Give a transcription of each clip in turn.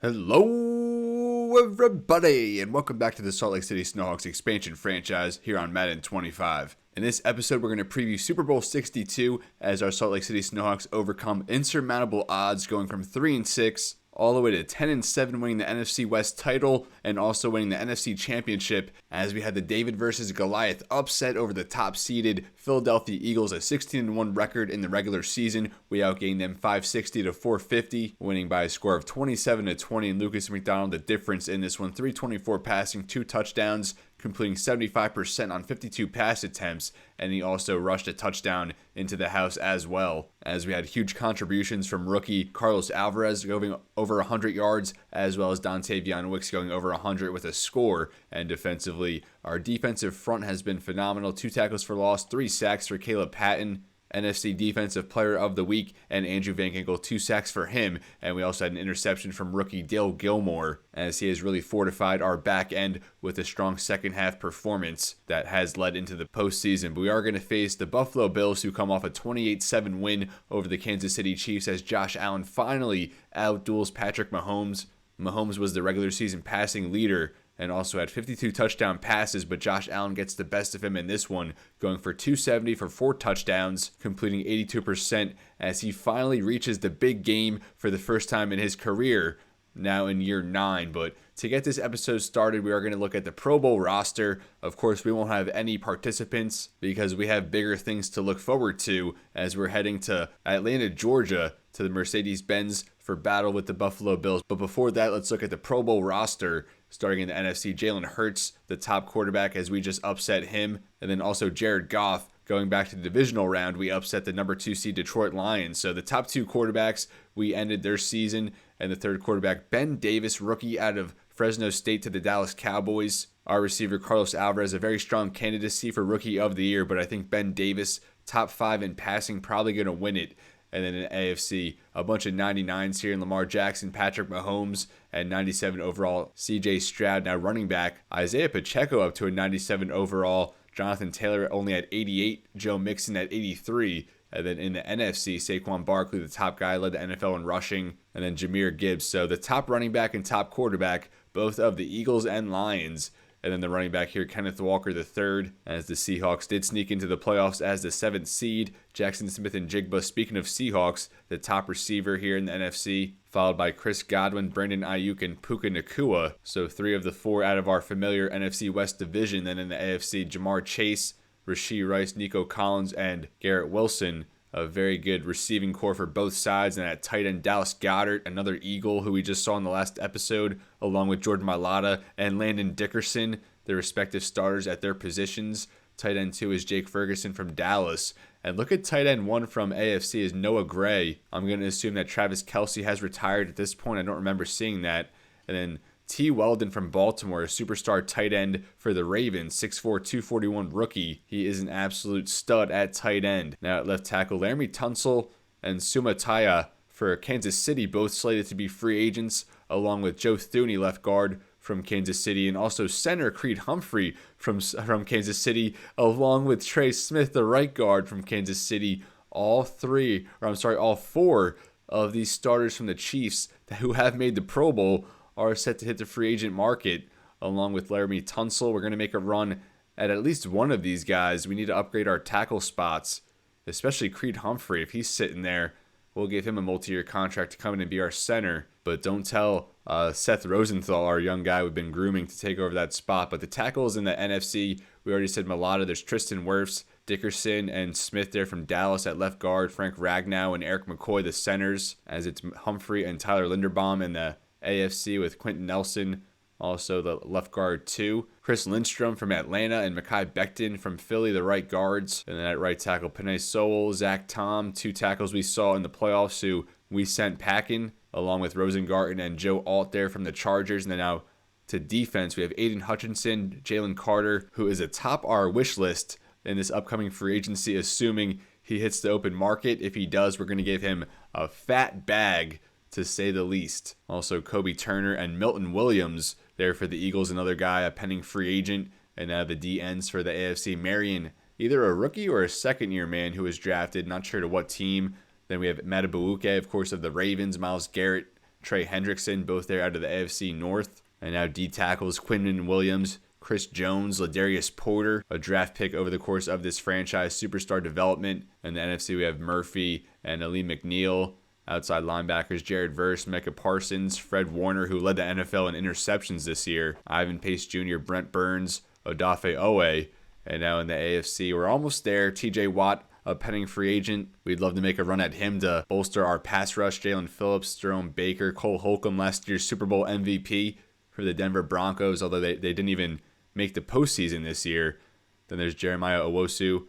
Hello, everybody, and welcome back to the Salt Lake City Snowhawks expansion franchise here on Madden 25. In this episode, we're going to preview Super Bowl LXII as our Salt Lake City Snowhawks overcome insurmountable odds, going from 3-6 all the way to 10-7, winning the NFC West title and also winning the NFC Championship, as we had the David versus Goliath upset over the top-seeded Philadelphia Eagles, a 16-1 record in the regular season. We outgained them 560-450, winning by a score of 27-20, and Lucas McDonald the difference in this one. 324 passing, 2 touchdowns, completing 75% on 52 pass attempts, and he also rushed a touchdown into the house as well, as we had huge contributions from rookie Carlos Alvarez going over 100 yards, as well as Dontavion Wicks going over 100 with a score. And defensively, our defensive front has been phenomenal. 2 tackles for loss, 3 sacks for Caleb Patton, NFC Defensive Player of the Week, and Andrew Van Ginkel, 2 sacks for him. And we also had an interception from rookie Dale Gilmore, as he has really fortified our back end with a strong second half performance that has led into the postseason. But we are going to face the Buffalo Bills, who come off a 28-7 win over the Kansas City Chiefs, as Josh Allen finally outduels Patrick Mahomes. Mahomes was the regular season passing leader and also had 52 touchdown passes, but Josh Allen gets the best of him in this one, going for 270 for 4 touchdowns, completing 82%, as he finally reaches the big game for the first time in his career, now in year 9. But to get this episode started, we are going to look at the Pro Bowl roster. Of course, we won't have any participants because we have bigger things to look forward to, as we're heading to Atlanta, Georgia, to the Mercedes-Benz for battle with the Buffalo Bills. But before that, let's look at the Pro Bowl roster. Starting in the NFC, Jalen Hurts, the top quarterback, as we just upset him. And then also Jared Goff. Going back to the divisional round, we upset the number 2 seed Detroit Lions. So the top 2 quarterbacks, we ended their season. And the third quarterback, Ben Davis, rookie out of Fresno State, to the Dallas Cowboys. Our receiver, Carlos Alvarez, a very strong candidacy for Rookie of the Year, but I think Ben Davis, top 5 in passing, probably going to win it. And then in AFC, a bunch of 99s here in Lamar Jackson, Patrick Mahomes, and 97 overall, CJ Stroud. Now running back, Isaiah Pacheco up to a 97 overall. Jonathan Taylor only at 88. Joe Mixon at 83. And then in the NFC, Saquon Barkley, the top guy, led the NFL in rushing. And then Jahmyr Gibbs. So the top running back and top quarterback, both of the Eagles and Lions. And then the running back here, Kenneth Walker III, as the Seahawks did sneak into the playoffs as the 7th seed. Jackson Smith and Jigba, speaking of Seahawks, the top receiver here in the NFC, followed by Chris Godwin, Brandon Ayuk, and Puka Nacua. So 3 of the 4 out of our familiar NFC West division. Then in the AFC, Jamar Chase, Rashee Rice, Nico Collins, and Garrett Wilson. A very good receiving core for both sides. And at tight end, Dallas Goedert, another Eagle who we just saw in the last episode, along with Jordan Mailata and Landon Dickerson, their respective starters at their positions. Tight end 2 is Jake Ferguson from Dallas. And look at tight end 1 from AFC is Noah Gray. I'm going to assume that Travis Kelce has retired at this point. I don't remember seeing that. And then T. Weldon from Baltimore, a superstar tight end for the Ravens, 6'4", 241 rookie. He is an absolute stud at tight end. Now at left tackle, Laramie Tunsil and Sumataya for Kansas City, both slated to be free agents, along with Joe Thuney, left guard from Kansas City, and also center Creed Humphrey from Kansas City, along with Trey Smith, the right guard from Kansas City. All 4 of these starters from the Chiefs who have made the Pro Bowl are set to hit the free agent market, along with Laramie Tunsil. We're going to make a run at least one of these guys. We need to upgrade our tackle spots, especially Creed Humphrey. If he's sitting there, we'll give him a multi-year contract to come in and be our center. But don't tell Seth Rosenthal, our young guy we've been grooming, to take over that spot. But the tackles in the NFC, we already said Mailata. There's Tristan Wirfs, Dickerson, and Smith there from Dallas at left guard. Frank Ragnow and Eric McCoy, the centers, as it's Humphrey and Tyler Linderbaum in the AFC with Quentin Nelson, also the left guard 2. Chris Lindstrom from Atlanta and Mekhi Becton from Philly, the right guards. And then at right tackle, Penei Sewell, Zach Tom, 2 tackles we saw in the playoffs who we sent packing, along with Rosengarten and Joe Alt there from the Chargers. And then now to defense, we have Aiden Hutchinson, Jalen Carter, who is atop our wish list in this upcoming free agency, assuming he hits the open market. If he does, we're going to give him a fat bag, to say the least. Also, Kobe Turner and Milton Williams there for the Eagles, another guy, a pending free agent. And now the D ends for the AFC, Marion, either a rookie or a second-year man who was drafted, not sure to what team. Then we have Matabuuke, of course, of the Ravens, Myles Garrett, Trey Hendrickson, both there out of the AFC North. And now D tackles Quinton Williams, Chris Jones, Ladarius Porter, a draft pick over the course of this franchise superstar development. In the NFC, we have Murphy and Ali McNeil. Outside linebackers, Jared Verse, Micah Parsons, Fred Warner, who led the NFL in interceptions this year, Ivan Pace Jr., Brent Burns, Odafe Owe. And now in the AFC, we're almost there. TJ Watt, a pending free agent. We'd love to make a run at him to bolster our pass rush. Jalen Phillips, Jerome Baker, Cole Holcomb, last year's Super Bowl MVP for the Denver Broncos, although they didn't even make the postseason this year. Then there's Jeremiah Owosu,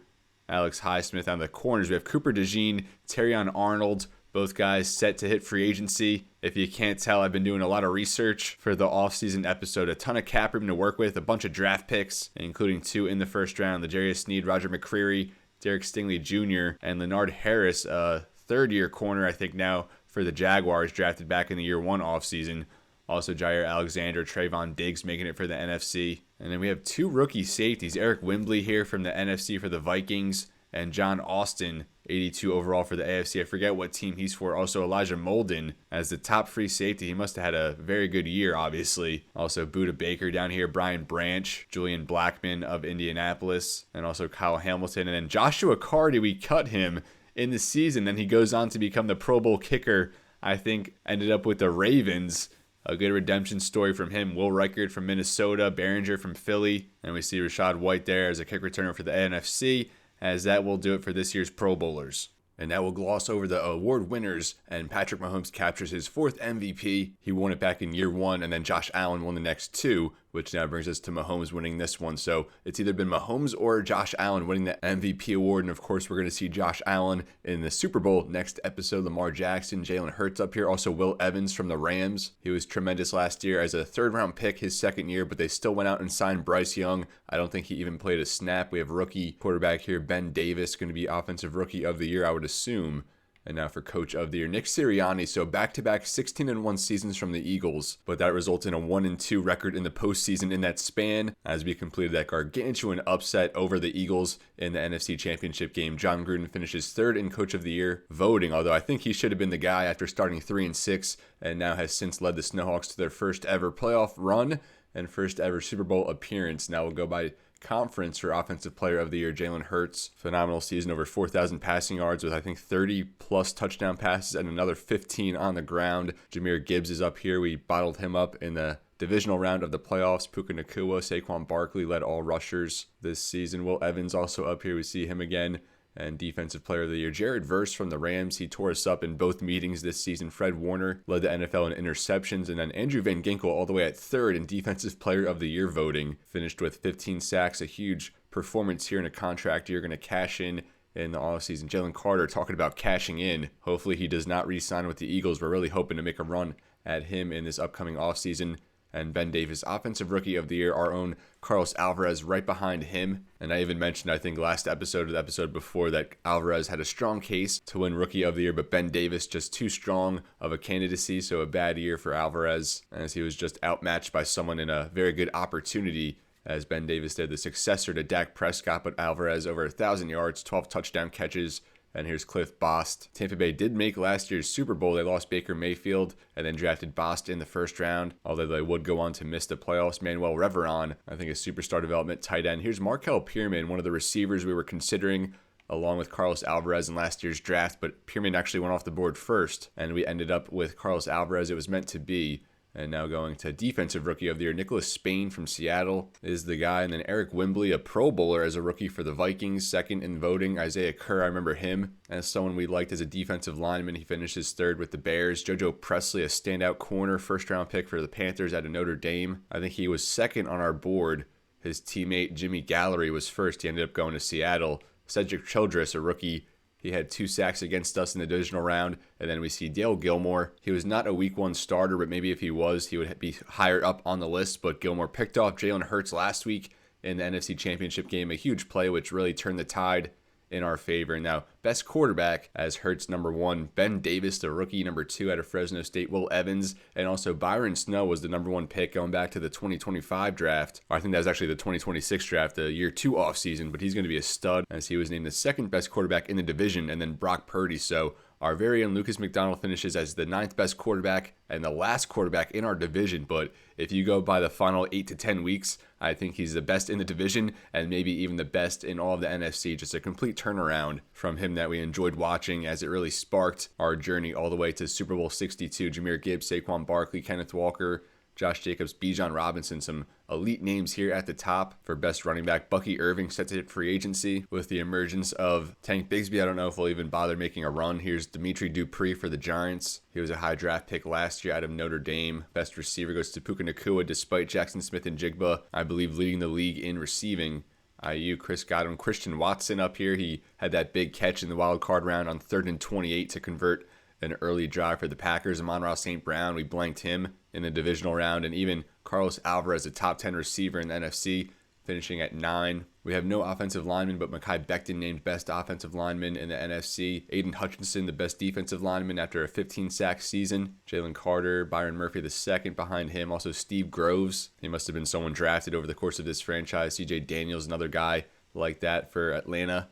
Alex Highsmith on the corners. We have Cooper DeJean, Terrion Arnold, both guys set to hit free agency. If you can't tell, I've been doing a lot of research for the offseason episode. A ton of cap room to work with, a bunch of draft picks, including 2 in the first round. L'Jarius Sneed, Roger McCreary, Derek Stingley Jr., and Leonard Harris, a third-year corner, I think now, for the Jaguars, drafted back in the year 1 offseason. Also, Jair Alexander, Trayvon Diggs making it for the NFC. And then we have 2 rookie safeties. Eric Wembley here from the NFC for the Vikings, and John Austin, 82 overall for the AFC. I forget what team he's for. Also, Elijah Molden as the top free safety. He must have had a very good year, obviously. Also, Buda Baker down here, Brian Branch, Julian Blackman of Indianapolis, and also Kyle Hamilton. And then Joshua Cardi, we cut him in the season. Then he goes on to become the Pro Bowl kicker. I think ended up with the Ravens. A good redemption story from him. Will Reichard from Minnesota, Behringer from Philly, and we see Rashad White there as a kick returner for the NFC, as that will do it for this year's Pro Bowlers. And now we'll gloss over the award winners, and Patrick Mahomes captures his 4th MVP. He won it back in year 1, and then Josh Allen won the next 2, which now brings us to Mahomes winning this one. So it's either been Mahomes or Josh Allen winning the MVP award, and of course we're going to see Josh Allen in the Super Bowl next episode. Lamar Jackson, Jalen Hurts up here, also Will Evans from the Rams. He was tremendous last year as a 3rd-round pick his 2nd year, but they still went out and signed Bryce Young. I don't think he even played a snap. We have rookie quarterback here, Ben Davis, going to be Offensive Rookie of the Year, I would assume. And now for Coach of the Year, Nick Sirianni. So back-to-back 16-1 seasons from the Eagles, but that results in a 1-2 record in the postseason in that span as we completed that gargantuan upset over the Eagles in the NFC Championship game. John Gruden finishes 3rd in Coach of the Year voting, although I think he should have been the guy after starting 3-6 and now has since led the Snowhawks to their first ever playoff run and first ever Super Bowl appearance. Now we'll go by conference for Offensive Player of the Year. Jalen Hurts, phenomenal season, over 4,000 passing yards with I think 30 plus touchdown passes and another 15 on the ground. Jahmyr Gibbs is up here. We bottled him up in the divisional round of the playoffs. Puka Nacua, Saquon Barkley led all rushers this season. Will Evans also up here. We see him again. And Defensive Player of the Year, Jared Verse from the Rams. He tore us up in both meetings this season. Fred Warner led the NFL in interceptions. And then Andrew Van Ginkel all the way at 3rd in Defensive Player of the Year voting. Finished with 15 sacks, a huge performance here in a contract year. Going to cash in the offseason. Jalen Carter talking about cashing in. Hopefully he does not re-sign with the Eagles. We're really hoping to make a run at him in this upcoming offseason. And Ben Davis, Offensive Rookie of the Year, our own Carlos Alvarez right behind him. And I even mentioned, I think last episode or the episode before, that Alvarez had a strong case to win Rookie of the Year, but Ben Davis just too strong of a candidacy, so a bad year for Alvarez, as he was just outmatched by someone in a very good opportunity, as Ben Davis did, the successor to Dak Prescott, but Alvarez over 1,000 yards, 12 touchdown catches. And here's Cliff Bost. Tampa Bay did make last year's Super Bowl. They lost Baker Mayfield and then drafted Bost in the first round, although they would go on to miss the playoffs. Manuel Reveron, I think a superstar development tight end. Here's Markel Pierman, one of the receivers we were considering along with Carlos Alvarez in last year's draft, but Pierman actually went off the board first, and we ended up with Carlos Alvarez. It was meant to be. And now going to Defensive Rookie of the Year, Nicholas Spain from Seattle is the guy. And then Eric Wembley, a Pro Bowler as a rookie for the Vikings, 2nd in voting. Isaiah Kerr, I remember him as someone we liked as a defensive lineman. He finishes 3rd with the Bears. JoJo Presley, a standout corner, 1st-round pick for the Panthers out of Notre Dame. I think he was 2nd on our board. His teammate Jimmy Gallery was 1st. He ended up going to Seattle. Cedric Childress, a rookie. He had 2 sacks against us in the divisional round. And then we see Dale Gilmore. He was not a week 1 starter, but maybe if he was, he would be higher up on the list. But Gilmore picked off Jalen Hurts last week in the NFC Championship game. A huge play, which really turned the tide in our favor. Now, best quarterback as Hurts number 1, Ben Davis, the rookie, number 2 out of Fresno State, Will Evans, and also Byron Snow was the number 1 pick going back to the 2025 draft. Or I think that was actually the 2026 draft, the year 2 offseason, but he's going to be a stud as he was named the 2nd best quarterback in the division, and then Brock Purdy. So Our very own Lucas McDonald finishes as the 9th best quarterback and the last quarterback in our division. But if you go by the final 8 to 10 weeks, I think he's the best in the division and maybe even the best in all of the NFC. Just a complete turnaround from him that we enjoyed watching, as it really sparked our journey all the way to Super Bowl 62. Jahmyr Gibbs, Saquon Barkley, Kenneth Walker, Josh Jacobs, Bijan Robinson, some elite names here at the top for best running back. Bucky Irving set to hit free agency with the emergence of Tank Bigsby. I don't know if we'll even bother making a run. Here's Dimitri Dupree for the Giants. He was a high draft pick last year out of Notre Dame. Best receiver goes to Puka Nacua, despite Jackson Smith and Jigba, I believe, leading the league in receiving. IU, Chris Godwin, Christian Watson up here. He had that big catch in the wild card round on 3rd and 28 to convert an early drive for the Packers. Amon-Ra St. Brown, we blanked him in the divisional round. And even Carlos Alvarez, a top 10 receiver in the NFC, finishing at 9. We have no offensive lineman, but Mekhi Becton named best offensive lineman in the NFC. Aiden Hutchinson, the best defensive lineman after a 15-sack season. Jalen Carter, Byron Murphy the second behind him. Also Steve Groves. He must have been someone drafted over the course of this franchise. CJ Daniels, another guy like that for Atlanta.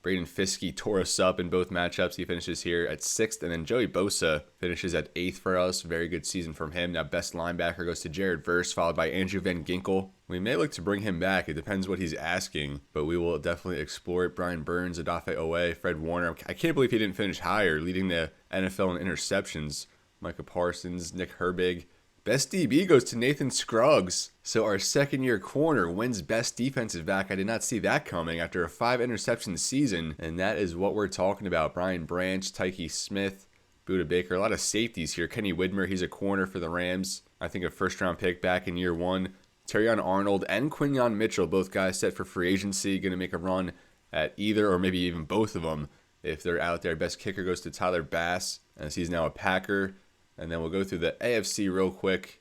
Braden Fiskey tore us up in both matchups. He finishes here at 6th. And then Joey Bosa finishes at 8th for us. Very good season from him. Now best linebacker goes to Jared Verse, followed by Andrew Van Ginkel. We may look to bring him back. It depends what he's asking, but we will definitely explore it. Brian Burns, Odafe Owe, Fred Warner. I can't believe he didn't finish higher, leading the NFL in interceptions. Micah Parsons, Nick Herbig. Best DB goes to Nathan Scruggs. So our second-year corner wins best defensive back. I did not see that coming after a 5-interception season, and that is what we're talking about. Brian Branch, Tyke Smith, Budda Baker, a lot of safeties here. Kenny Widmer, he's a corner for the Rams. I think a first-round pick back in year 1. Terrion Arnold and Quinyon Mitchell, both guys set for free agency, going to make a run at either or maybe even both of them if they're out there. Best kicker goes to Tyler Bass, as he's now a Packer. And then we'll go through the AFC real quick.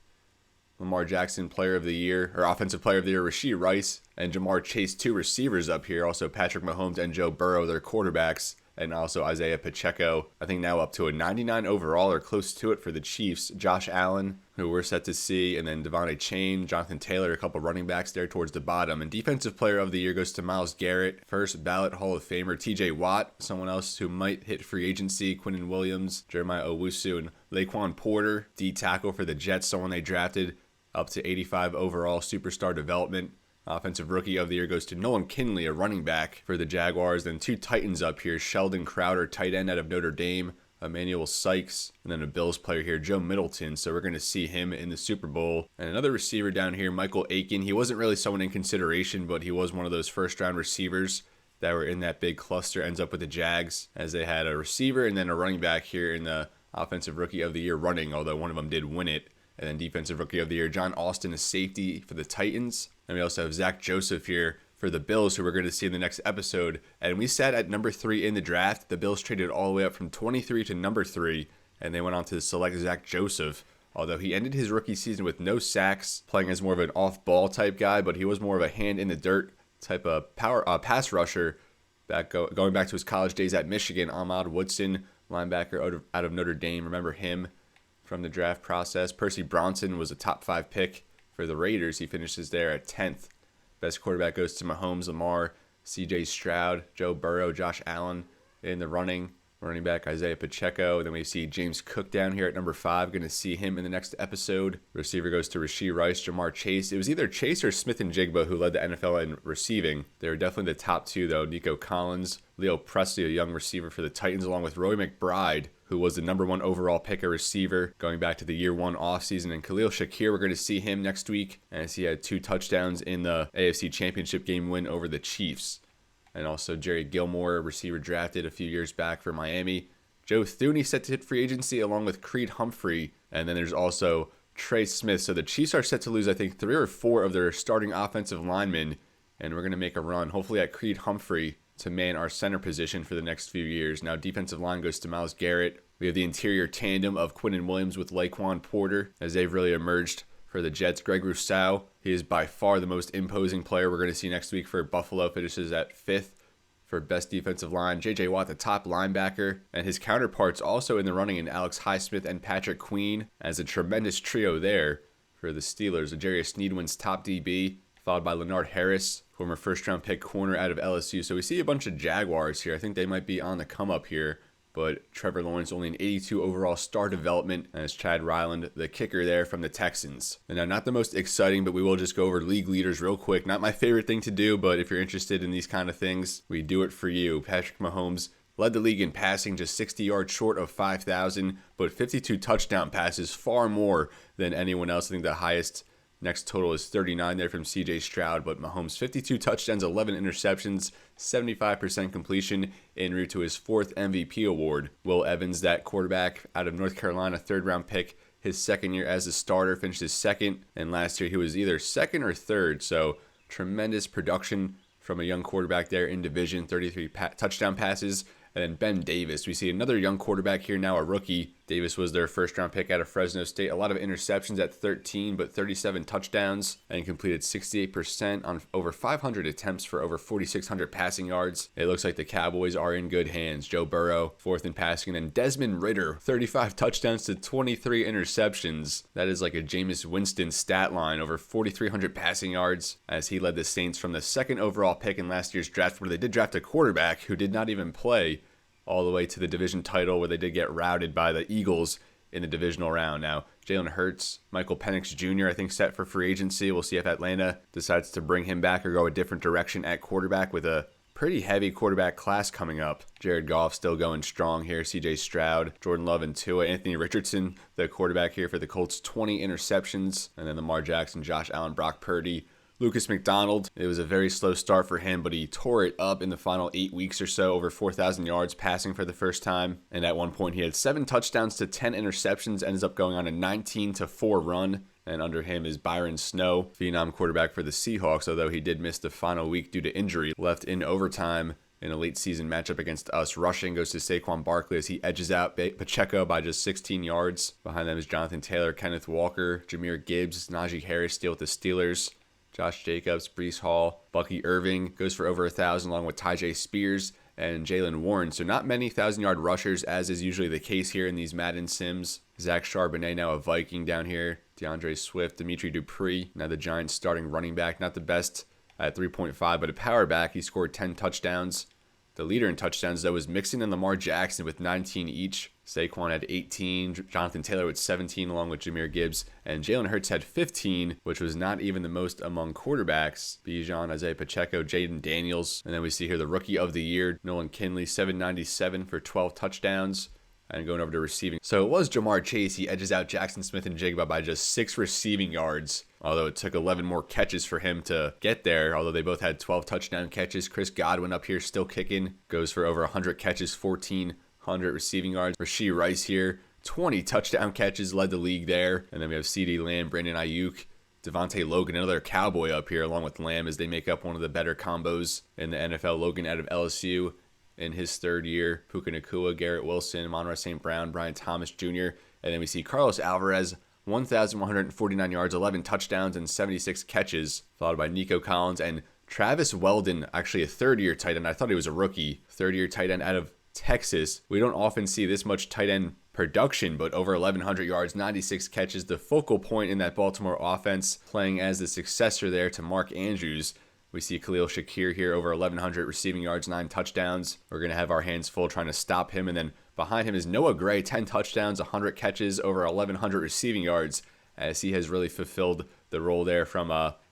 Lamar Jackson, Player of the Year, or Offensive Player of the Year, Rashee Rice and Jamar Chase, 2 receivers up here. Also Patrick Mahomes and Joe Burrow, their quarterbacks. And also Isaiah Pacheco, I think now up to a 99 overall or close to it for the Chiefs. Josh Allen, who we're set to see, and then Devontae Chain, Jonathan Taylor, a couple running backs there towards the bottom. And Defensive Player of the Year goes to Myles Garrett, first ballot Hall of Famer. TJ Watt, someone else who might hit free agency. Quinnen Williams, Jeremiah Owusu, and Laquan Porter, D tackle for the Jets, someone they drafted up to 85 overall, superstar development. Offensive Rookie of the Year goes to Nolan Kinley, a running back for the Jaguars. Then 2 Titans up here, Sheldon Crowder, tight end out of Notre Dame, Emmanuel Sykes, and then a Bills player here, Joe Middleton. So we're going to see him in the Super Bowl. And another receiver down here, Michael Aiken. He wasn't really someone in consideration, but he was one of those first-round receivers that were in that big cluster. Ends up with the Jags, as they had a receiver and then a running back here in the Offensive Rookie of the Year running, although one of them did win it. And then Defensive Rookie of the Year, John Austin, a safety for the Titans. And we also have Zach Joseph here for the Bills, who we're going to see in the next episode. And we sat at number 3 in the draft. The Bills traded all the way up from 23 to number 3, and they went on to select Zach Joseph. Although he ended his rookie season with no sacks, playing as more of an off-ball type guy, but he was more of a hand-in-the-dirt type of pass rusher. Going back to his college days at Michigan, Ahmad Woodson, linebacker out of Notre Dame. Remember him from the draft process. Percy Bronson was a top 5 pick for the Raiders. He finishes there at 10th. Best quarterback goes to Mahomes, Lamar, CJ Stroud, Joe Burrow, Josh Allen in the running. Running back Isaiah Pacheco. Then we see James Cook down here at number 5. Going to see him in the next episode. Receiver goes to Rashee Rice, Jamar Chase. It was either Chase or Smith and Jigba who led the NFL in receiving. They were definitely the top 2 though. Nico Collins, Leo Presley, a young receiver for the Titans, along with Roy McBride, who was the number 1 overall pick, a receiver, going back to the year 1 offseason. And Khalil Shakir, we're going to see him next week, as he had 2 touchdowns in the AFC Championship game win over the Chiefs. And also Jerry Gilmore, receiver drafted a few years back for Miami. Joe Thuney set to hit free agency along with Creed Humphrey. And then there's also Trey Smith. So the Chiefs are set to lose, I think, 3 or 4 of their starting offensive linemen. And we're going to make a run, hopefully at Creed Humphrey, to man our center position for the next few years. Now defensive line goes to Myles Garrett. We have the interior tandem of Quinnen Williams with Laquan Porter, as they've really emerged for the Jets. Greg Rousseau, he is by far the most imposing player we're going to see next week for Buffalo. Finishes at 5th for best defensive line. J.J. Watt, the top linebacker, and his counterparts also in the running in Alex Highsmith and Patrick Queen, as a tremendous trio there for the Steelers. Ajarius Sneed top DB, followed by Leonard Harris, former first-round pick corner out of LSU. So we see a bunch of Jaguars here. I think they might be on the come-up here but Trevor Lawrence only an 82 overall star development, as Chad Ryland, the kicker there from the Texans. And now, not the most exciting, but we will just go over league leaders real quick. Not my favorite thing to do, but if you're interested in these kind of things, we do it for you. Patrick Mahomes led the league in passing, just 60 yards short of 5,000, but 52 touchdown passes, far more than anyone else. I think the highest next total is 39 there from CJ Stroud, but Mahomes 52 touchdowns, 11 interceptions, 75% completion en route to his 4th MVP award. Will Evans, that quarterback out of North Carolina, 3rd-round pick, his second year as a starter, finished his 2nd, and last year he was either 2nd or 3rd, so tremendous production from a young quarterback there in division, 33 touchdown passes. And then Ben Davis, we see another young quarterback here now, a rookie. Davis was their 1st-round pick out of Fresno State. A lot of interceptions at 13, but 37 touchdowns, and completed 68% on over 500 attempts for over 4,600 passing yards. It looks like the Cowboys are in good hands. Joe Burrow, 4th in passing, and then Desmond Ridder, 35 touchdowns to 23 interceptions. That is like a Jameis Winston stat line, over 4,300 passing yards, as he led the Saints from the 2nd overall pick in last year's draft, where they did draft a quarterback who did not even play, all the way to the division title, where they did get routed by the Eagles in the divisional round. Now, Jalen Hurts, Michael Penix Jr., I think, set for free agency. We'll see if Atlanta decides to bring him back or go a different direction at quarterback, with a pretty heavy quarterback class coming up. Jared Goff still going strong here. CJ Stroud, Jordan Love, and Tua. Anthony Richardson, the quarterback here for the Colts, 20 interceptions. And then Lamar Jackson, Josh Allen, Brock Purdy, Lucas McDonald. It was a very slow start for him, but he tore it up in the final 8 weeks or so, over 4,000 yards passing for the first time. And at one point, he had 7 touchdowns to 10 interceptions, ends up going on a 19-4 run. And under him is Byron Snow, phenom quarterback for the Seahawks, although he did miss the final week due to injury. Left in overtime in a late season matchup against us. Rushing goes to Saquon Barkley as he edges out Pacheco by just 16 yards. Behind them is Jonathan Taylor, Kenneth Walker, Jahmyr Gibbs, Najee Harris still with the Steelers. Josh Jacobs, Breece Hall, Bucky Irving goes for over 1,000, along with Tyjae Spears and Jalen Warren. So not many 1,000-yard rushers, as is usually the case here in these Madden sims. Zach Charbonnet, now a Viking down here. DeAndre Swift, Dimitri Dupree, now the Giants starting running back. Not the best at 3.5, but a power back. He scored 10 touchdowns. The leader in touchdowns, though, was Mixon and Lamar Jackson with 19 each. Saquon had 18, Jonathan Taylor with 17, along with Jahmyr Gibbs, and Jalen Hurts had 15, which was not even the most among quarterbacks. Bijan, Isaiah Pacheco, Jaden Daniels, and then we see here the Rookie of the Year, Nolan Kinley, 797 for 12 touchdowns. And going over to receiving. So it was Jamar Chase. He edges out Jackson Smith-Njigba by just 6 receiving yards, although it took 11 more catches for him to get there, although they both had 12 touchdown catches. Chris Godwin up here still kicking, goes for over 100 catches, 1,400 receiving yards. Rashee Rice here, 20 touchdown catches, led the league there. And then we have CeeDee Lamb, Brandon Ayuk, Devontae Logan, another Cowboy up here, along with Lamb, as they make up one of the better combos in the NFL. Logan out of LSU in his 3rd year. Puka Nacua, Garrett Wilson, Amon-Ra St. Brown, Brian Thomas Jr. And then we see Carlos Alvarez, 1,149 yards, 11 touchdowns, and 76 catches, followed by Nico Collins and Travis Weldon, actually a 3rd-year tight end. I thought he was a rookie. 3rd-year tight end out of Texas. We don't often see this much tight end production, but over 1,100 yards, 96 catches, the focal point in that Baltimore offense, playing as the successor there to Mark Andrews. We see Khalil Shakir here, over 1,100 receiving yards, 9 touchdowns. We're going to have our hands full trying to stop him. And then behind him is Noah Gray, 10 touchdowns, 100 catches, over 1,100 receiving yards, as he has really fulfilled the role there from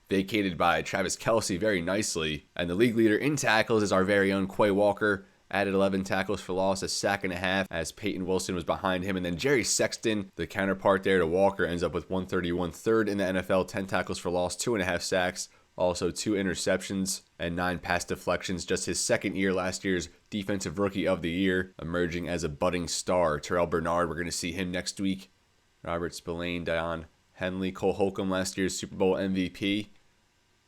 vacated by Travis Kelce very nicely. And the league leader in tackles is our very own Quay Walker, added 11 tackles for loss, a sack and a half, as Peyton Wilson was behind him. And then Jerry Sexton, the counterpart there to Walker, ends up with 131, 3rd in the NFL, 10 tackles for loss, 2.5 sacks. Also 2 interceptions and 9 pass deflections. Just his 2nd year, last year's Defensive Rookie of the Year, emerging as a budding star. Terrell Bernard, we're going to see him next week. Robert Spillane, Dion Henley, Cole Holcomb, last year's Super Bowl MVP.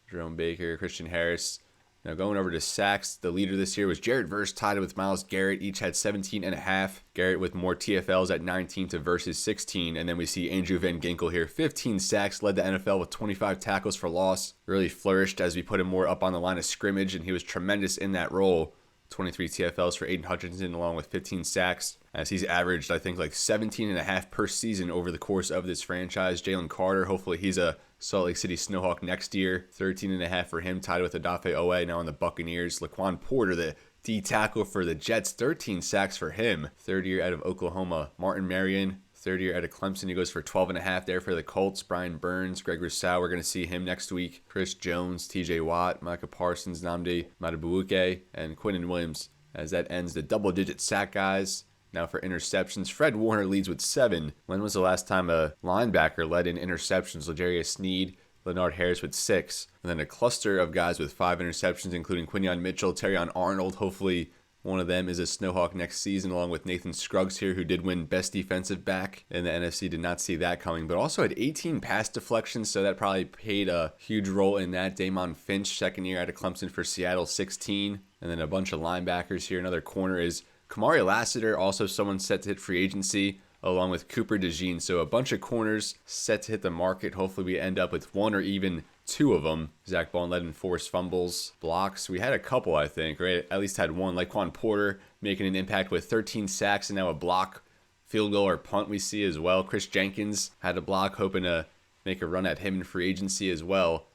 Jerome Baker, Christian Harris. Now going over to sacks, the leader this year was Jarrett Verse, tied with Myles Garrett. Each had 17.5. Garrett with more TFLs at 19 to Verse's 16. And then we see Andrew Van Ginkel here, 15 sacks, led the NFL with 25 tackles for loss. Really flourished as we put him more up on the line of scrimmage, and he was tremendous in that role. 23 TFLs for Aiden Hutchinson, along with 15 sacks, as he's averaged, I think, like 17.5 per season over the course of this franchise. Jalen Carter, hopefully he's a Salt Lake City Snowhawk next year. 13.5 for him, tied with Odafe Owe now on the Buccaneers. Laquan Porter, the D tackle for the Jets, 13 sacks for him. Third year out of Oklahoma, Martin Marion. Third year out of Clemson, he goes for 12.5 there for the Colts. Brian Burns, Greg Rousseau, we're going to see him next week. Chris Jones, TJ Watt, Micah Parsons, Nnamdi Matabuike, and Quinnen Williams. As that ends the double-digit sack guys. Now for interceptions, Fred Warner leads with 7. When was the last time a linebacker led in interceptions? L'Jarius Sneed, Leonard Harris with 6. And then a cluster of guys with 5 interceptions, including Quinyon Mitchell, Terrion Arnold. Hopefully one of them is a Snowhawk next season, along with Nathan Scruggs here, who did win Best Defensive Back in the NFC. Did not see that coming, but also had 18 pass deflections, so that probably played a huge role in that. Damon Finch, second year out of Clemson for Seattle, 16. And then a bunch of linebackers here. Another corner is Kamari Lassiter, also someone set to hit free agency, along with Cooper DeJean. So a bunch of corners set to hit the market. Hopefully we end up with 1 or even 2 of them. Zach Bond led in forced fumbles. Blocks, we had a couple, I think, right? At least had one. Laquan Porter making an impact with 13 sacks and now a block, field goal or punt we see as well. Chris Jenkins had a block, hoping to make a run at him in free agency as well.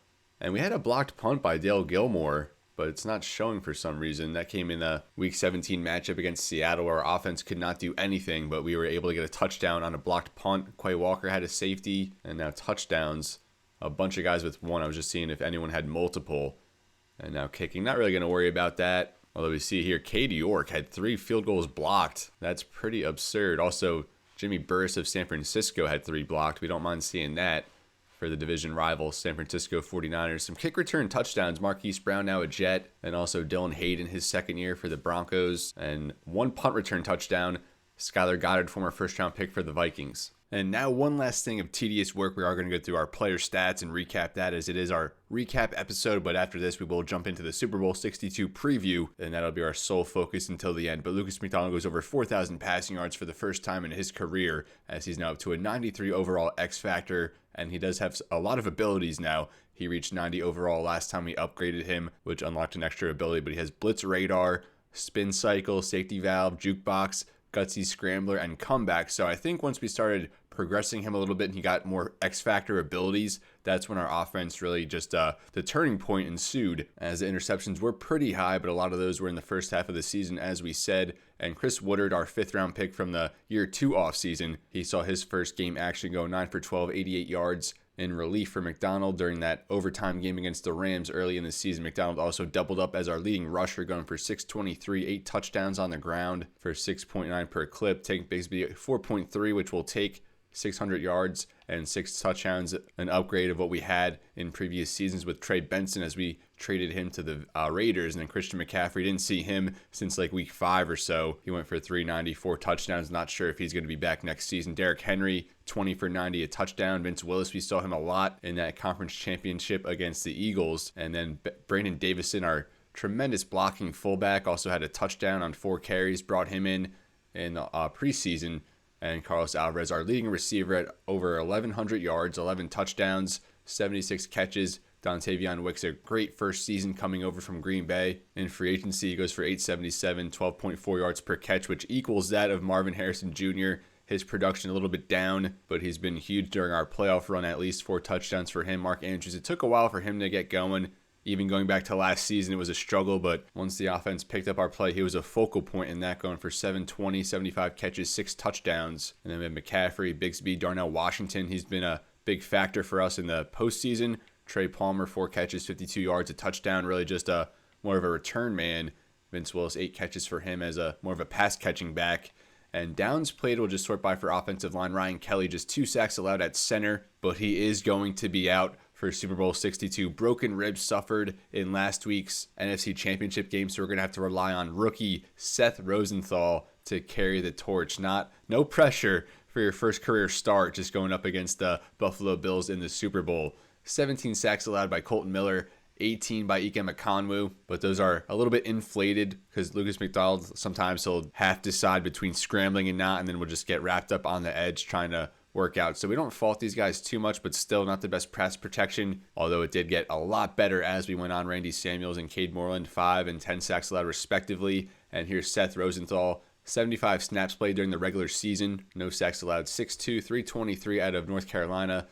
And we had a blocked punt by Dale Gilmore, but it's not showing for some reason. That came in a Week 17 matchup against Seattle where our offense could not do anything, but we were able to get a touchdown on a blocked punt. Quay Walker had a safety, and now touchdowns. A bunch of guys with 1. I was just seeing if anyone had multiple. And now kicking. Not really going to worry about that. Although we see here, Cade York had 3 field goals blocked. That's pretty absurd. Also, Jimmy Burris of San Francisco had 3 blocked. We don't mind seeing that for the division rival, San Francisco 49ers. Some kick return touchdowns. Marquise Brown, now a Jet. And also Dylan Hayden, his second year for the Broncos. And 1 punt return touchdown. Skylar Goddard, former first-round pick for the Vikings. And now one last thing of tedious work. We are going to go through our player stats and recap that, as it is our recap episode. But after this, we will jump into the Super Bowl 62 preview, and that'll be our sole focus until the end. But Lucas McDonald goes over 4,000 passing yards for the first time in his career, as he's now up to a 93 overall X Factor, and he does have a lot of abilities now. He reached 90 overall last time we upgraded him, which unlocked an extra ability, but he has Blitz Radar, Spin Cycle, Safety Valve, Jukebox, Gutsy Scrambler, and Comeback. So I think once we started progressing him a little bit and he got more X Factor abilities, that's when our offense really just the turning point ensued, as the interceptions were pretty high, but a lot of those were in the first half of the season, as we said. And Chris Woodard, our 5th round pick from the year 2 offseason, he saw his first game action go 9 for 12, 88 yards in relief for McDonald during that overtime game against the Rams early in the season. McDonald also doubled up as our leading rusher, going for 623, 8 touchdowns on the ground for 6.9 per clip. Tank Bigsby 4.3, which will take 600 yards and 6 touchdowns, an upgrade of what we had in previous seasons with Trey Benson, as we traded him to the Raiders. And then Christian McCaffrey, didn't see him since like week 5 or so. He went for 394 touchdowns. Not sure if he's going to be back next season. Derrick Henry, 20 for 90, a touchdown. Vince Willis, we saw him a lot in that conference championship against the Eagles. And then Brandon Davison, our tremendous blocking fullback, also had a touchdown on 4 carries, brought him in preseason. And Carlos Alvarez, our leading receiver, at over 1,100 yards, 11 touchdowns, 76 catches. Dontavion Wicks, a great first season coming over from Green Bay. In free agency, he goes for 877, 12.4 yards per catch, which equals that of Marvin Harrison Jr. His production a little bit down, but he's been huge during our playoff run, at least 4 touchdowns for him. Mark Andrews, it took a while for him to get going. Even going back to last season, it was a struggle, but once the offense picked up our play, he was a focal point in that, going for 720, 75 catches, 6 touchdowns. And then we have McCaffrey, Bigsby, Darnell Washington. He's been a big factor for us in the postseason. Trey Palmer, 4 catches, 52 yards, a touchdown, really just more of a return man. Vince Willis, 8 catches for him as more of a pass-catching back. And downs played will just sort by for offensive line. Ryan Kelly, just 2 sacks allowed at center, but he is going to be out for Super Bowl 62. Broken ribs suffered in last week's NFC Championship game, so we're going to have to rely on rookie Seth Rosenthal to carry the torch. No pressure for your first career start, just going up against the Buffalo Bills in the Super Bowl. 17 sacks allowed by Colton Miller, 18 by Ike Mekonwu, but those are a little bit inflated because Lucas McDonald, sometimes he'll half decide between scrambling and not, and then we'll just get wrapped up on the edge trying to work out. So we don't fault these guys too much, but still not the best pass protection, although it did get a lot better as we went on. Randy Samuels and Cade Moreland, 5 and 10 sacks allowed respectively. And here's Seth Rosenthal, 75 snaps played during the regular season, no sacks allowed, 6'2", 323 out of North Carolina.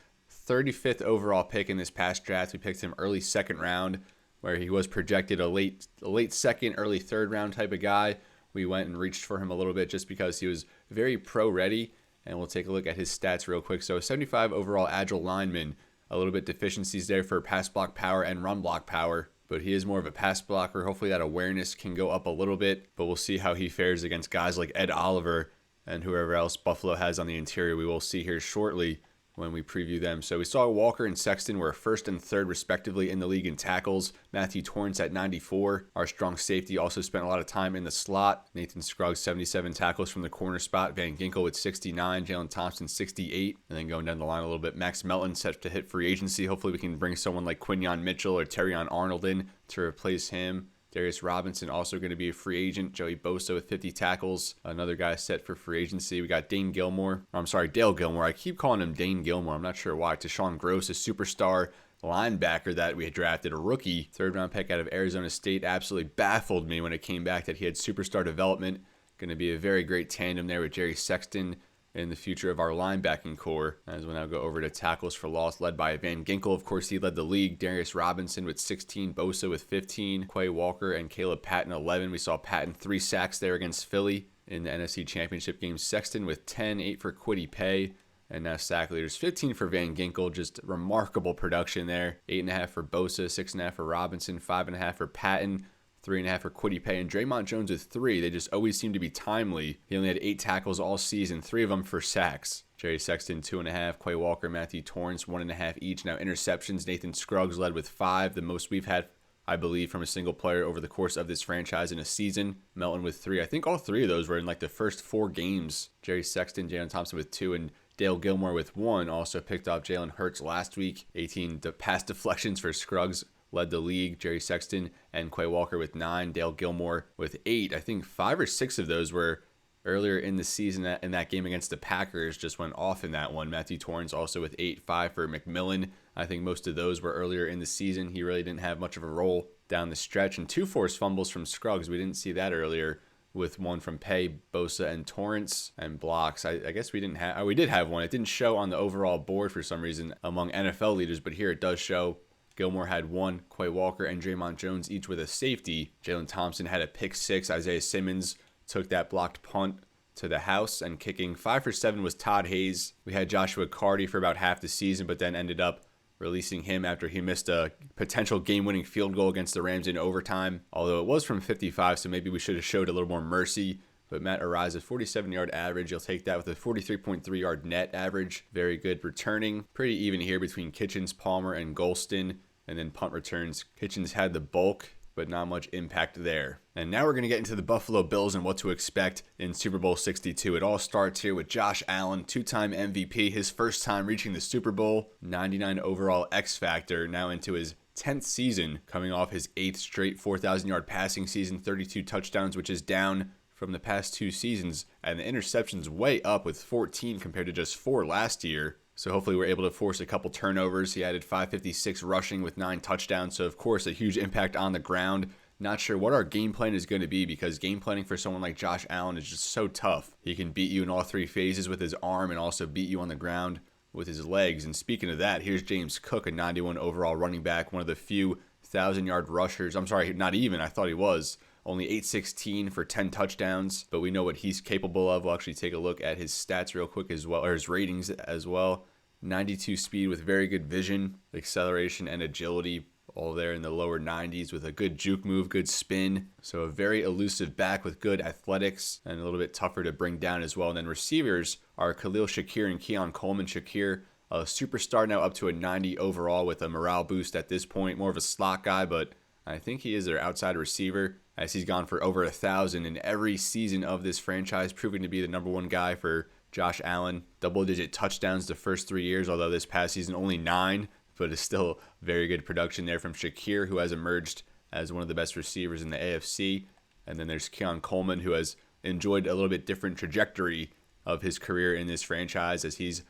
35th overall pick in this past draft. We picked him early 2nd round. where he was projected a late second, early third round type of guy. We went and reached for him a little bit just because he was very pro ready. And we'll take a look at his stats real quick. So 75 overall agile lineman, a little bit deficiencies there for pass block power and run block power, but he is more of a pass blocker. Hopefully that awareness can go up a little bit, but we'll see how he fares against guys like Ed Oliver and whoever else Buffalo has on the interior. We will see here shortly when we preview them. So we saw Walker and Sexton were first and third respectively in the league in tackles. Matthew Torrance at 94. Our strong safety also spent a lot of time in the slot. Nathan Scruggs 77 tackles from the corner spot. Van Ginkel with 69. Jalen Thompson 68. And then going down the line a little bit, Max Melton set to hit free agency. Hopefully we can bring someone like Quinyon Mitchell or Terrion Arnold in to replace him. Darius Robinson also going to be a free agent. Joey Bosa with 50 tackles. Another guy set for free agency. We got Dale Gilmore. I keep calling him Dane Gilmore. I'm not sure why. Tashawn Gross, a superstar linebacker that we had drafted, a rookie. Third round pick out of Arizona State. Absolutely baffled me when it came back that he had superstar development. Going to be a very great tandem there with Jerry Sexton in the future of our linebacking core. As we'll now go over to tackles for loss, led by Van Ginkel. Of course, he led the league. Darius Robinson with 16, Bosa with 15, Quay Walker and Caleb Patton 11. We saw Patton 3 sacks there against Philly in the NFC Championship game. Sexton with 10, 8 for Kwity Paye. And now sack leaders, 15 for Van Ginkel. Just remarkable production there. 8.5 for Bosa, 6.5 for Robinson, 5.5 for Patton, 3.5 for Kwity Paye, and Draymond Jones with 3. They just always seem to be timely. He only had 8 tackles all season, 3 of them for sacks. Jerry Sexton 2.5, Quay Walker, Matthew Torrance 1.5 each. Now interceptions, Nathan Scruggs led with 5, the most we've had, I believe, from a single player over the course of this franchise in a season. Melton with 3. I think all 3 of those were in like the first 4 games. Jerry Sexton, Jalen Thompson with 2, and Dale Gilmore with 1. Also picked off Jalen Hurts last week. 18 pass deflections for Scruggs led the league. Jerry Sexton and Quay Walker with 9. Dale Gilmore with 8. I think 5 or 6 of those were earlier in the season in that game against the Packers. Just went off in that one. Matthew Torrance also with 8. 5 for McMillan. I think most of those were earlier in the season. He really didn't have much of a role down the stretch. And 2 forced fumbles from Scruggs. We didn't see that earlier, with 1 from Paye, Bosa, and Torrance. And blocks, I guess we didn't have. We did have 1. It didn't show on the overall board for some reason among NFL leaders, but here it does show. Gilmore had 1, Quay Walker and Draymond Jones each with a safety. Jalen Thompson had a pick 6. Isaiah Simmons took that blocked punt to the house, and kicking 5 for 7 was Todd Hayes. We had Joshua Carty for about half the season, but then ended up releasing him after he missed a potential game-winning field goal against the Rams in overtime, although it was from 55, so maybe we should have showed a little more mercy. But Matt Araiza, 47-yard average. You'll take that with a 43.3-yard net average. Very good returning. Pretty even here between Kitchens, Palmer, and Golston. And then punt returns. Kitchens had the bulk, but not much impact there. And now we're going to get into the Buffalo Bills and what to expect in Super Bowl 62. It all starts here with Josh Allen, 2-time MVP, his first time reaching the Super Bowl, 99 overall X Factor, now into his 10th season, coming off his 8th straight 4,000-yard passing season, 32 touchdowns, which is down from the past 2 seasons, and the interceptions way up with 14 compared to just 4 last year. So hopefully we're able to force a couple turnovers. He added 556 rushing with 9 touchdowns. So of course a huge impact on the ground. Not sure what our game plan is going to be, because game planning for someone like Josh Allen is just so tough. He can beat you in all 3 phases with his arm and also beat you on the ground with his legs. And speaking of that, here's James Cook, a 91 overall running back, one of the few 1,000-yard rushers. I'm sorry, not even. I thought he was. Only 816 for 10 touchdowns, but we know what he's capable of. We'll actually take a look at his stats real quick as well, or his ratings as well. 92 speed with very good vision, acceleration, and agility, all there in the lower 90s with a good juke move, good spin. So a very elusive back with good athletics and a little bit tougher to bring down as well. And then receivers are Khalil Shakir and Keon Coleman. Shakir, a superstar, now up to a 90 overall with a morale boost at this point. More of a slot guy, but I think he is their outside receiver, as he's gone for over 1,000 in every season of this franchise, proving to be the number 1 guy for Josh Allen. Double-digit touchdowns the first 3 years, although this past season only 9, but it's still very good production there from Shakir, who has emerged as one of the best receivers in the AFC. And then there's Keon Coleman, who has enjoyed a little bit different trajectory of his career in this franchise, as he's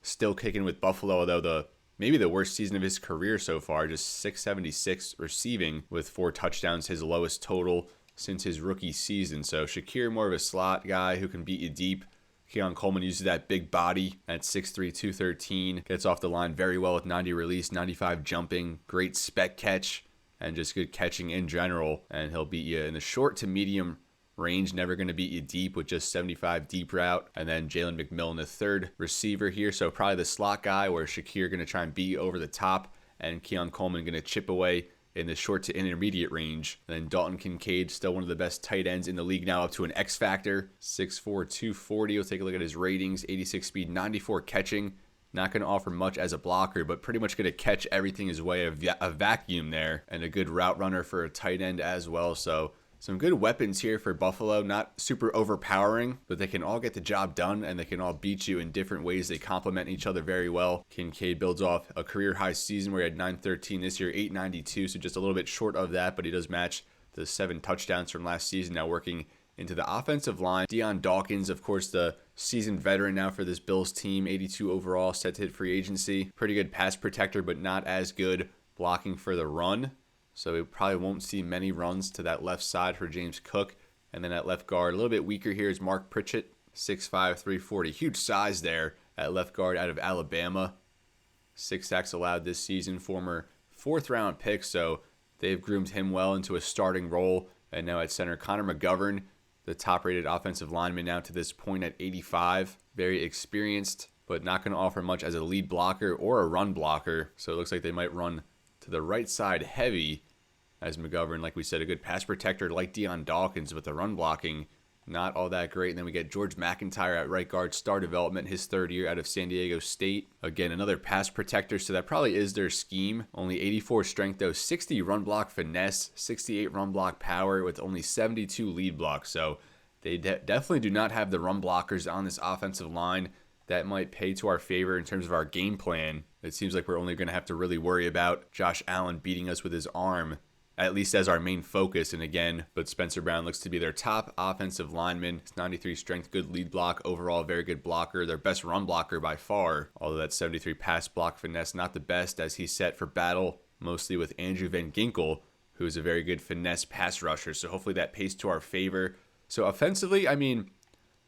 still kicking with Buffalo, although maybe the worst season of his career so far, just 676 receiving with 4 touchdowns, his lowest total since his rookie season. So Shakir, more of a slot guy who can beat you deep. Keon Coleman uses that big body at 6'3", 213, gets off the line very well with 90 release, 95 jumping, great spec catch, and just good catching in general. And he'll beat you in the short to medium range, never going to beat you deep with just 75 deep route. And then Jalen McMillan, the third receiver here. So probably the slot guy where Shakir going to try and beat you over the top, and Keon Coleman going to chip away in the short to intermediate range. And then Dalton Kincaid, still one of the best tight ends in the league now, up to an X factor. 6'4", 240. We'll take a look at his ratings. 86 speed, 94 catching. Not going to offer much as a blocker, but pretty much going to catch everything his way. A vacuum there, and a good route runner for a tight end as well. So some good weapons here for Buffalo. Not super overpowering, but they can all get the job done, and they can all beat you in different ways. They complement each other very well. Kincaid builds off a career-high season where he had 913 this year, 892, so just a little bit short of that, but he does match the 7 touchdowns from last season. Now working into the offensive line. Deion Dawkins, of course, the seasoned veteran now for this Bills team, 82 overall, set to hit free agency. Pretty good pass protector, but not as good blocking for the run. So we probably won't see many runs to that left side for James Cook. And then at left guard, a little bit weaker here is Mark Pritchett, 6'5", 340. Huge size there at left guard out of Alabama. 6 sacks allowed this season, former 4th-round pick, so they've groomed him well into a starting role. And now at center, Connor McGovern, the top-rated offensive lineman now to this point at 85. Very experienced, but not going to offer much as a lead blocker or a run blocker. So it looks like they might run to the right side heavy as McGovern, like we said, a good pass protector like Deion Dawkins, but the run blocking not all that great. And then we get George McIntyre at right guard, star development, his 3rd year out of San Diego State. Again, another pass protector, so that probably is their scheme. Only 84 strength though, 60 run block finesse, 68 run block power with only 72 lead blocks. So they definitely do not have the run blockers on this offensive line. That might pay to our favor in terms of our game plan. It seems like we're only going to have to really worry about Josh Allen beating us with his arm, at least as our main focus. And again, but Spencer Brown looks to be their top offensive lineman. It's 93 strength, good lead block, overall very good blocker, their best run blocker by far. Although that 73 pass block finesse, not the best, as he's set for battle mostly with Andrew Van Ginkel, who is a very good finesse pass rusher. So hopefully that pays to our favor. So offensively, I mean,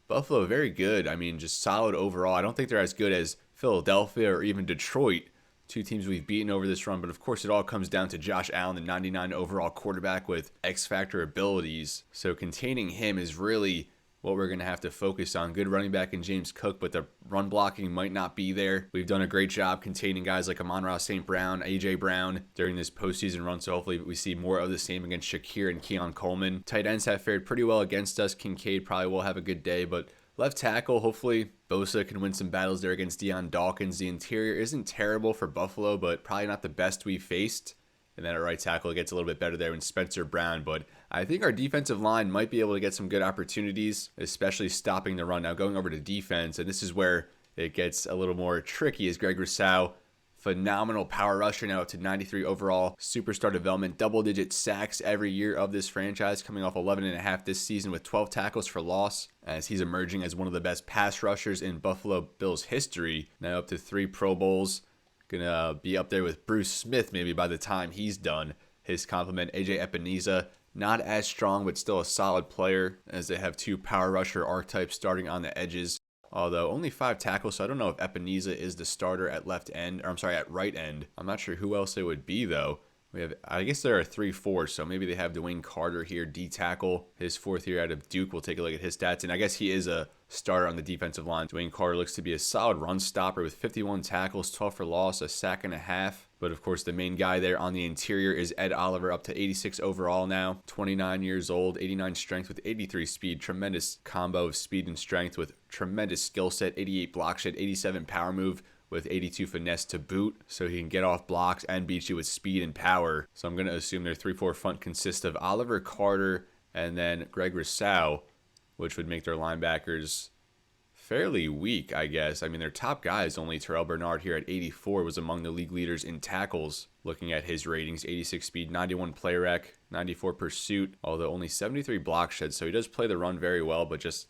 Buffalo very good. I mean, just solid overall. I don't think they're as good as Philadelphia or even Detroit, 2 teams we've beaten over this run. But of course, it all comes down to Josh Allen, the 99 overall quarterback with X-factor abilities. So containing him is really what we're going to have to focus on. Good running back in James Cook, but the run blocking might not be there. We've done a great job containing guys like Amon-Ra St. Brown, A.J. Brown during this postseason run, so hopefully we see more of the same against Shakir and Keon Coleman. Tight ends have fared pretty well against us. Kincaid probably will have a good day, but left tackle, hopefully Bosa can win some battles there against Deion Dawkins. The interior isn't terrible for Buffalo, but probably not the best we've faced. And then at right tackle, it gets a little bit better there with Spencer Brown. But I think our defensive line might be able to get some good opportunities, especially stopping the run. Now going over to defense, and this is where it gets a little more tricky, is Greg Rousseau. Phenomenal power rusher, now up to 93 overall. Superstar development, double-digit sacks every year of this franchise, coming off 11.5 this season with 12 tackles for loss, as he's emerging as one of the best pass rushers in Buffalo Bills history. Now up to 3 Pro Bowls. Gonna be up there with Bruce Smith maybe by the time he's done. His complement, AJ Epineza, not as strong but still a solid player, as they have 2 power rusher archetypes starting on the edges. Although only 5 tackles, so I don't know if Epineza is the starter at at right end. I'm not sure who else it would be though. I guess there are 3-4, so maybe they have Dwayne Carter here, D tackle, his 4th year out of Duke. We'll take a look at his stats, and I guess he is a starter on the defensive line. Dwayne Carter looks to be a solid run stopper with 51 tackles, 12 for loss, a sack and a half. But of course, the main guy there on the interior is Ed Oliver, up to 86 overall now, 29 years old, 89 strength with 83 speed. Tremendous combo of speed and strength with tremendous skill set, 88 block shed, 87 power move, with 82 finesse to boot, so he can get off blocks and beat you with speed and power. So I'm going to assume their 3-4 front consists of Oliver, Carter, and then Greg Rousseau, which would make their linebackers fairly weak, I guess. I mean, their top guy is only Terrell Bernard here at 84, was among the league leaders in tackles. Looking at his ratings, 86 speed, 91 play rec, 94 pursuit, although only 73 block shed, so he does play the run very well, but just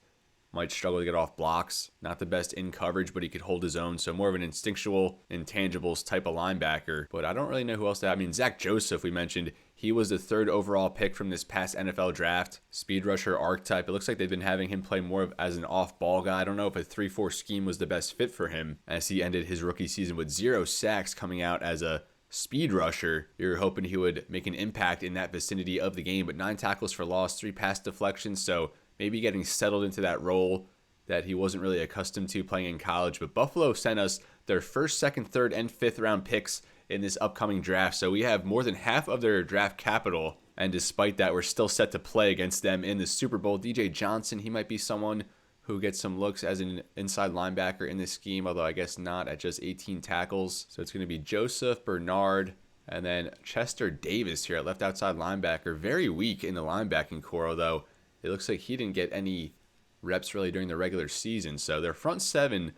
might struggle to get off blocks. Not the best in coverage, but he could hold his own. So more of an instinctual, intangibles type of linebacker. But I don't really know who else to have. I mean, Zach Joseph, we mentioned, he was the 3rd overall pick from this past NFL draft. Speed rusher archetype. It looks like they've been having him play more of as an off-ball guy. I don't know if a 3-4 scheme was the best fit for him, as he ended his rookie season with 0 sacks, coming out as a speed rusher. You're hoping he would make an impact in that vicinity of the game, but 9 tackles for loss, 3 pass deflections, so maybe getting settled into that role that he wasn't really accustomed to playing in college. But Buffalo sent us their first, second, third, and fifth round picks in this upcoming draft, so we have more than half of their draft capital, and despite that, we're still set to play against them in the Super Bowl. DJ Johnson, he might be someone who gets some looks as an inside linebacker in this scheme, although I guess not at just 18 tackles. So it's going to be Joseph, Bernard, and then Chester Davis here at left outside linebacker. Very weak in the linebacking core, although it looks like he didn't get any reps really during the regular season. So their front 7,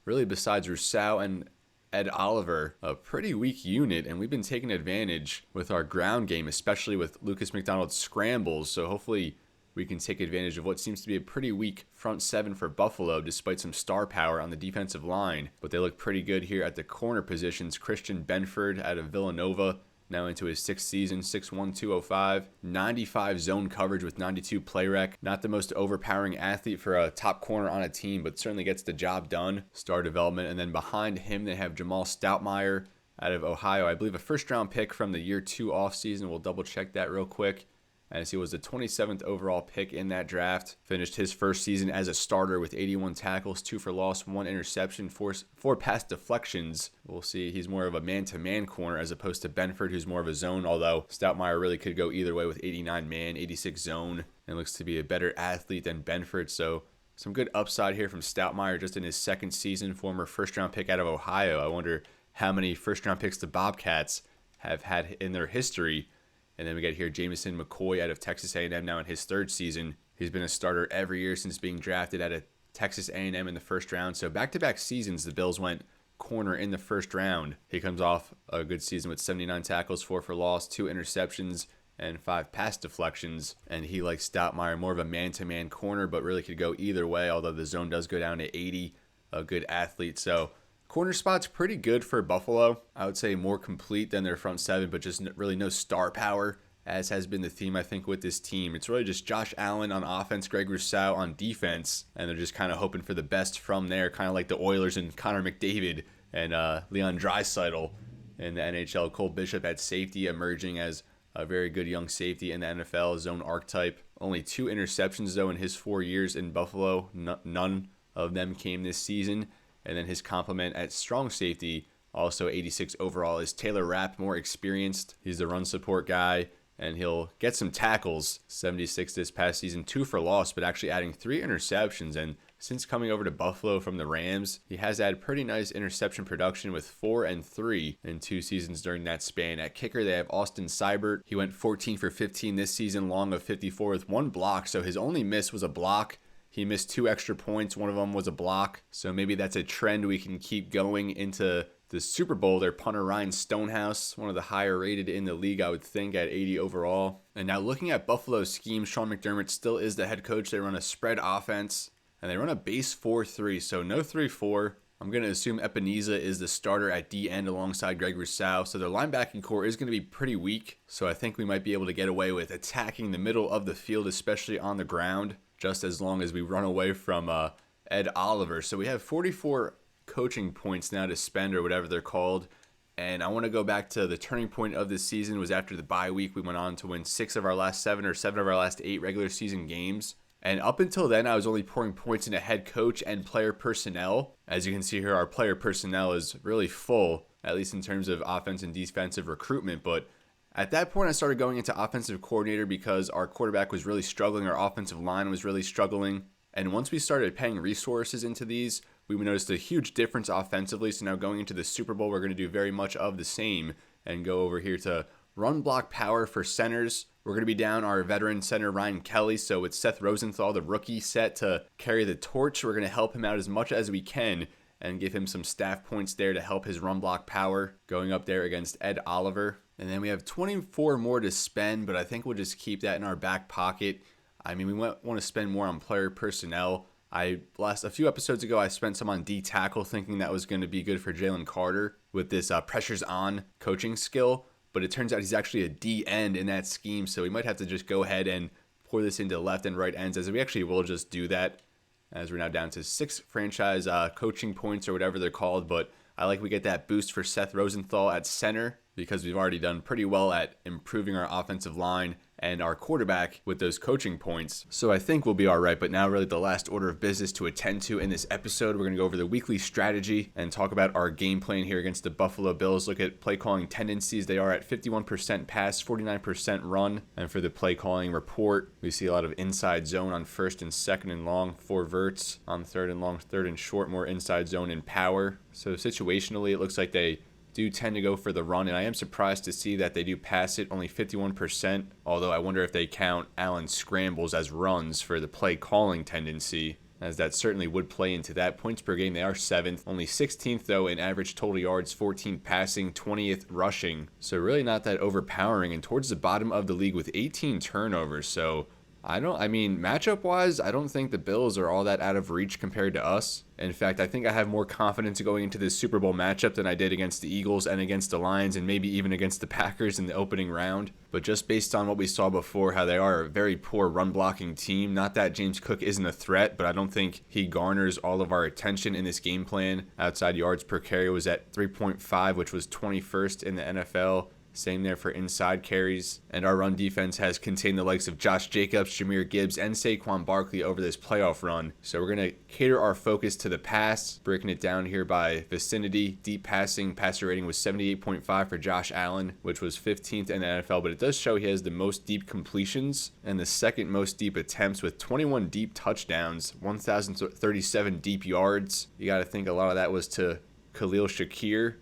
really besides Rousseau and Ed Oliver, a pretty weak unit, and we've been taking advantage with our ground game, especially with Lucas McDonald's scrambles. So hopefully we can take advantage of what seems to be a pretty weak front 7 for Buffalo, despite some star power on the defensive line. But they look pretty good here at the corner positions. Christian Benford out of Villanova, now into his 6th season, 6'1", 205. 95 zone coverage with 92 play rec. Not the most overpowering athlete for a top corner on a team, but certainly gets the job done. Star development. And then behind him, they have Jamal Stoutmeyer out of Ohio. I believe a first-round pick from the year 2 offseason. We'll double-check that real quick, as he was the 27th overall pick in that draft. Finished his first season as a starter with 81 tackles, 2 for loss, 1 interception, 4 pass deflections. We'll see. He's more of a man-to-man corner as opposed to Benford, who's more of a zone, although Stoutmeyer really could go either way with 89 man, 86 zone, and looks to be a better athlete than Benford. So some good upside here from Stoutmeyer just in his 2nd season, former first-round pick out of Ohio. I wonder how many first-round picks the Bobcats have had in their history. And then we got here Jamison McCoy out of Texas A&M now in his 3rd season. He's been a starter every year since being drafted out of Texas A&M in the 1st round. So back-to-back seasons, the Bills went corner in the 1st round. He comes off a good season with 79 tackles, 4 for loss, 2 interceptions, and 5 pass deflections. And he, like Stoutmeyer, more of a man-to-man corner, but really could go either way, although the zone does go down to 80. A good athlete. So corner spot's pretty good for Buffalo. I would say more complete than their front 7, but just really no star power, as has been the theme, I think, with this team. It's really just Josh Allen on offense, Greg Rousseau on defense, and they're just kind of hoping for the best from there, kind of like the Oilers and Connor McDavid and Leon Draisaitl in the NHL. Cole Bishop at safety, emerging as a very good young safety in the NFL, zone archetype. Only 2 interceptions, though, in his 4 years in Buffalo. None of them came this season. And then his complement at strong safety, also 86 overall, is Taylor Rapp, more experienced. He's the run support guy, and he'll get some tackles. 76 this past season, 2 for loss, but actually adding 3 interceptions. And since coming over to Buffalo from the Rams, he has had pretty nice interception production with 4 and 3 in 2 seasons during that span. At kicker, they have Austin Seibert. He went 14 for 15 this season, long of 54 with 1 block, so his only miss was a block. He missed 2 extra points. One of them was a block. So maybe that's a trend we can keep going into the Super Bowl. Their punter Ryan Stonehouse, one of the higher rated in the league, I would think, at 80 overall. And now looking at Buffalo's scheme, Sean McDermott still is the head coach. They run a spread offense, and they run a base 4-3, so no 3-4. I'm going to assume Epineza is the starter at D-end alongside Greg Rousseau. So their linebacking core is going to be pretty weak. So I think we might be able to get away with attacking the middle of the field, especially on the ground, just as long as we run away from Ed Oliver. So we have 44 coaching points now to spend, or whatever they're called. And I want to go back to the turning point of this season was after the bye week. We went on to win 6 of our last 7 or 7 of our last 8 regular season games. And up until then, I was only pouring points into head coach and player personnel. As you can see here, our player personnel is really full, at least in terms of offense and defensive recruitment. But at that point, I started going into offensive coordinator because our quarterback was really struggling. Our offensive line was really struggling. And once we started paying resources into these, we noticed a huge difference offensively. So now going into the Super Bowl, we're going to do very much of the same and go over here to run block power for centers. We're going to be down our veteran center, Ryan Kelly. So with Seth Rosenthal, the rookie, set to carry the torch, we're going to help him out as much as we can and give him some staff points there to help his run block power going up there against Ed Oliver. And then we have 24 more to spend, but I think we'll just keep that in our back pocket. I mean, we want to spend more on player personnel. A few episodes ago, I spent some on D tackle, thinking that was going to be good for Jalen Carter with this pressures on coaching skill. But it turns out he's actually a D end in that scheme, so we might have to just go ahead and pour this into left and right ends, as we actually will just do that, as we're now down to 6 franchise coaching points or whatever they're called. But I like we get that boost for Seth Rosenthal at center because we've already done pretty well at improving our offensive line and our quarterback with those coaching points. So I think we'll be all right. But now really the last order of business to attend to in this episode, we're going to go over the weekly strategy and talk about our game plan here against the Buffalo Bills. Look at play calling tendencies. They are at 51% pass, 49% run. And for the play calling report, we see a lot of inside zone on first and second and long, 4 verts on third and long, third and short, more inside zone and power. So situationally, it looks like they do tend to go for the run, and I am surprised to see that they do pass it only 51%, although I wonder if they count Allen's scrambles as runs for the play calling tendency, as that certainly would play into that. Points per game, they are 7th, only 16th though in average total yards, 14th passing, 20th rushing, so really not that overpowering, and towards the bottom of the league with 18 turnovers. So matchup wise, I don't think the Bills are all that out of reach compared to us. In fact, I think I have more confidence going into this Super Bowl matchup than I did against the Eagles and against the Lions and maybe even against the Packers in the opening round. But just based on what we saw before, how they are a very poor run blocking team, not that James Cook isn't a threat, but I don't think he garners all of our attention in this game plan. Outside yards per carry was at 3.5, which was 21st in the NFL. Same there for inside carries. And our run defense has contained the likes of Josh Jacobs, Jahmyr Gibbs, and Saquon Barkley over this playoff run. So we're going to cater our focus to the pass, breaking it down here by vicinity. Deep passing, passer rating was 78.5 for Josh Allen, which was 15th in the NFL. But it does show he has the most deep completions and the second most deep attempts with 21 deep touchdowns, 1,037 deep yards. You got to think a lot of that was to Khalil Shakir.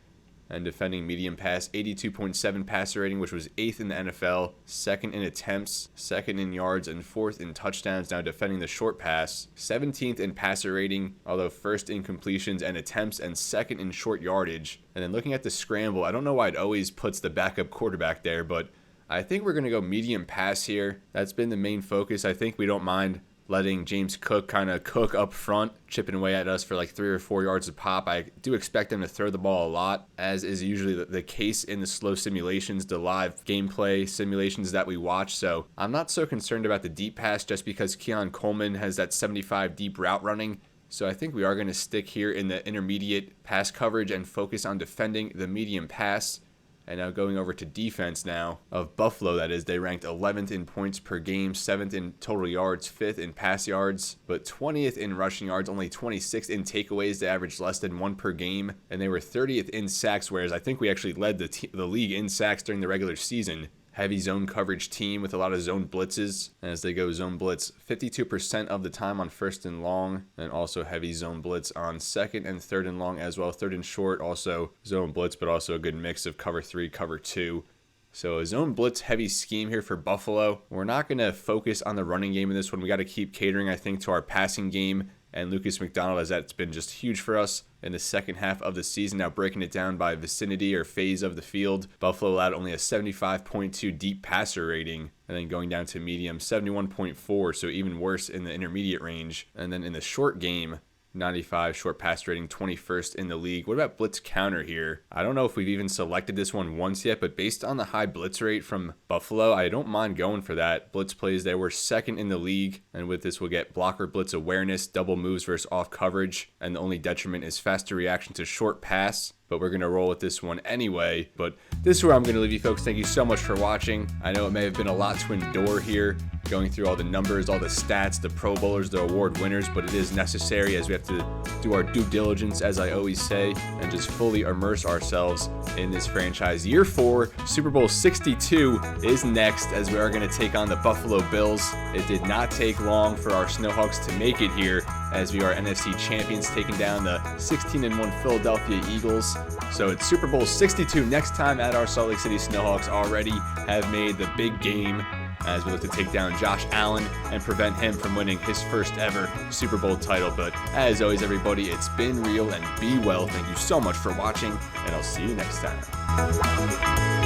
And defending medium pass, 82.7 passer rating, which was 8th in the NFL, 2nd in attempts, 2nd in yards, and 4th in touchdowns. Now defending the short pass, 17th in passer rating, although 1st in completions and attempts, and 2nd in short yardage. And then looking at the scramble, I don't know why it always puts the backup quarterback there, but I think we're going to go medium pass here. That's been the main focus. I think we don't mind letting James Cook kind of cook up front, chipping away at us for like 3 or 4 yards a pop. I do expect them to throw the ball a lot, as is usually the case in the slow simulations, the live gameplay simulations that we watch. So I'm not so concerned about the deep pass just because Keon Coleman has that 75 deep route running. So I think we are going to stick here in the intermediate pass coverage and focus on defending the medium pass. And now going over to defense now of Buffalo, that is, they ranked 11th in points per game, 7th in total yards, 5th in pass yards, but 20th in rushing yards, only 26th in takeaways. They averaged less than 1 per game, and they were 30th in sacks, whereas I think we actually led the league in sacks during the regular season. Heavy zone coverage team with a lot of zone blitzes. And as they go zone blitz 52% of the time on first and long, and also heavy zone blitz on second and third and long as well. Third and short, also zone blitz, but also a good mix of cover 3, cover 2. So a zone blitz heavy scheme here for Buffalo. We're not going to focus on the running game in this one. We got to keep catering, I think, to our passing game. And Lucas McDonald, as that's been just huge for us in the second half of the season. Now breaking it down by vicinity or phase of the field, Buffalo allowed only a 75.2 deep passer rating, and then going down to medium, 71.4, so even worse in the intermediate range. And then in the short game, 95 short pass rating, 21st in the league. What about blitz counter here? I don't know if we've even selected this one once yet, but based on the high blitz rate from Buffalo, I don't mind going for that. Blitz plays there were 2nd in the league, and with this we'll get blocker blitz awareness, double moves versus off coverage, and the only detriment is faster reaction to short pass. But we're going to roll with this one anyway. But this is where I'm going to leave you folks. Thank you so much for watching. I know it may have been a lot to endure here, going through all the numbers, all the stats, the Pro Bowlers, the award winners, but it is necessary as we have to do our due diligence, as I always say, and just fully immerse ourselves in this franchise. Year 4, Super Bowl 62 is next, as we are going to take on the Buffalo Bills. It did not take long for our Snowhawks to make it here, as we are NFC champions, taking down the 16-1 Philadelphia Eagles. So it's Super Bowl 62 next time at our Salt Lake City Snowhawks. Already have made the big game as we look to take down Josh Allen and prevent him from winning his first ever Super Bowl title. But as always, everybody, it's been real and be well. Thank you so much for watching, and I'll see you next time.